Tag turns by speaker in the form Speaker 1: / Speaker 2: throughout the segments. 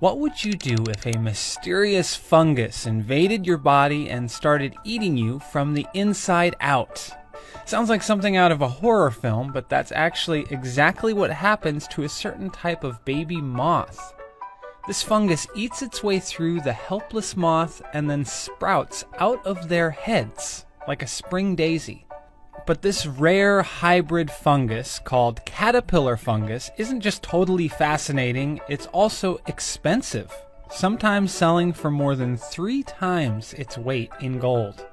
Speaker 1: What would you do if a mysterious fungus invaded your body and started eating you from the inside out? Sounds like something out of a horror film, but that's actually exactly what happens to a certain type of baby moth. This fungus eats its way through the helpless moth and then sprouts out of their heads like a spring daisy. But this rare hybrid fungus called caterpillar fungus isn't just totally fascinating, it's also expensive, sometimes selling for more than 3 times its weight in gold.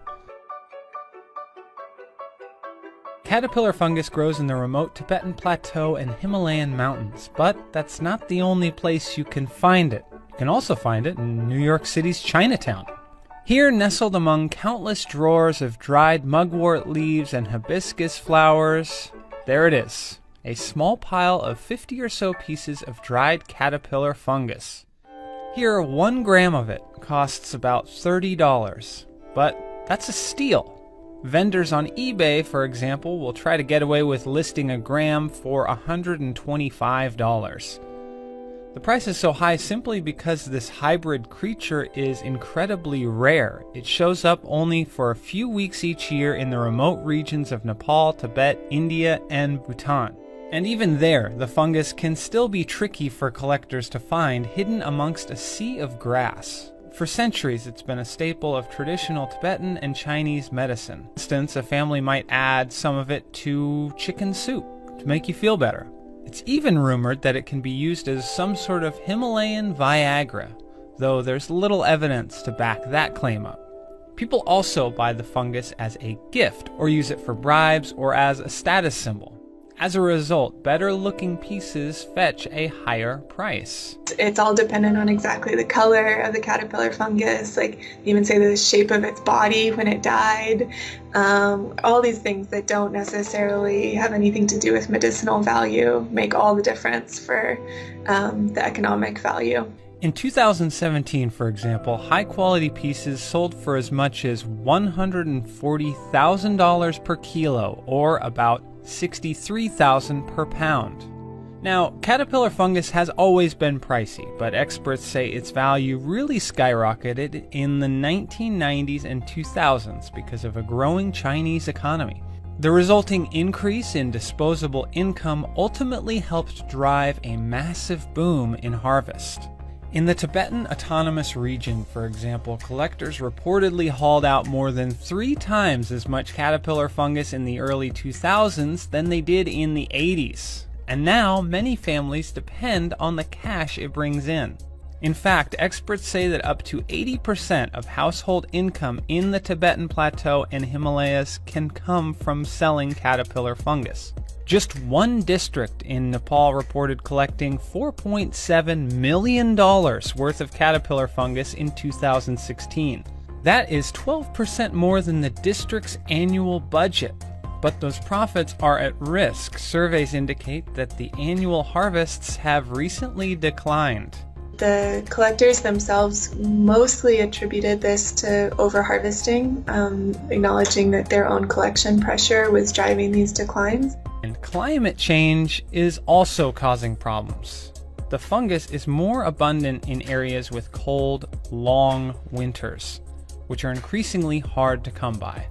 Speaker 1: Caterpillar fungus grows in the remote Tibetan Plateau and Himalayan mountains, but that's not the only place you can find it. You can also find it in New York City's Chinatown. Here, nestled among countless drawers of dried mugwort leaves and hibiscus flowers, there it is, a small pile of 50 or so pieces of dried caterpillar fungus. Here, 1 gram of it costs about $30, but that's a steal. Vendors on eBay, for example, will try to get away with listing a gram for $125. The price is so high simply because this hybrid creature is incredibly rare. It shows up only for a few weeks each year in the remote regions of Nepal, Tibet, India, and Bhutan. And even there, the fungus can still be tricky for collectors to find, hidden amongst a sea of grass. For centuries, it's been a staple of traditional Tibetan and Chinese medicine. For instance, a family might add some of it to chicken soup to make you feel better. It's even rumored that it can be used as some sort of Himalayan Viagra, though there's little evidence to back that claim up. People also buy the fungus as a gift, or use it for bribes, or as a status symbol. As a result, better-looking pieces fetch a higher price.
Speaker 2: It's all dependent on exactly the color of the caterpillar fungus, like even say the shape of its body when it died. All these things that don't necessarily have anything to do with medicinal value make all the difference for the economic value.
Speaker 1: In 2017, for example, high-quality pieces sold for as much as $140,000 per kilo, or about $63,000 per pound. Now, caterpillar fungus has always been pricey, but experts say its value really skyrocketed in the 1990s and 2000s because of a growing Chinese economy. The resulting increase in disposable income ultimately helped drive a massive boom in harvest. In the Tibetan Autonomous Region, for example, collectors reportedly hauled out more than 3 times as much caterpillar fungus in the early 2000s than they did in the 80s. And now, many families depend on the cash it brings in. In fact, experts say that up to 80% of household income in the Tibetan Plateau and Himalayas can come from selling caterpillar fungus. Just one district in Nepal reported collecting $4.7 million worth of caterpillar fungus in 2016. That is 12% more than the district's annual budget. But those profits are at risk. Surveys indicate that the annual harvests have recently declined.
Speaker 2: The collectors themselves mostly attributed this to overharvesting, acknowledging that their own collection pressure was driving these declines.
Speaker 1: And climate change is also causing problems. The fungus is more abundant in areas with cold, long winters, which are increasingly hard to come by.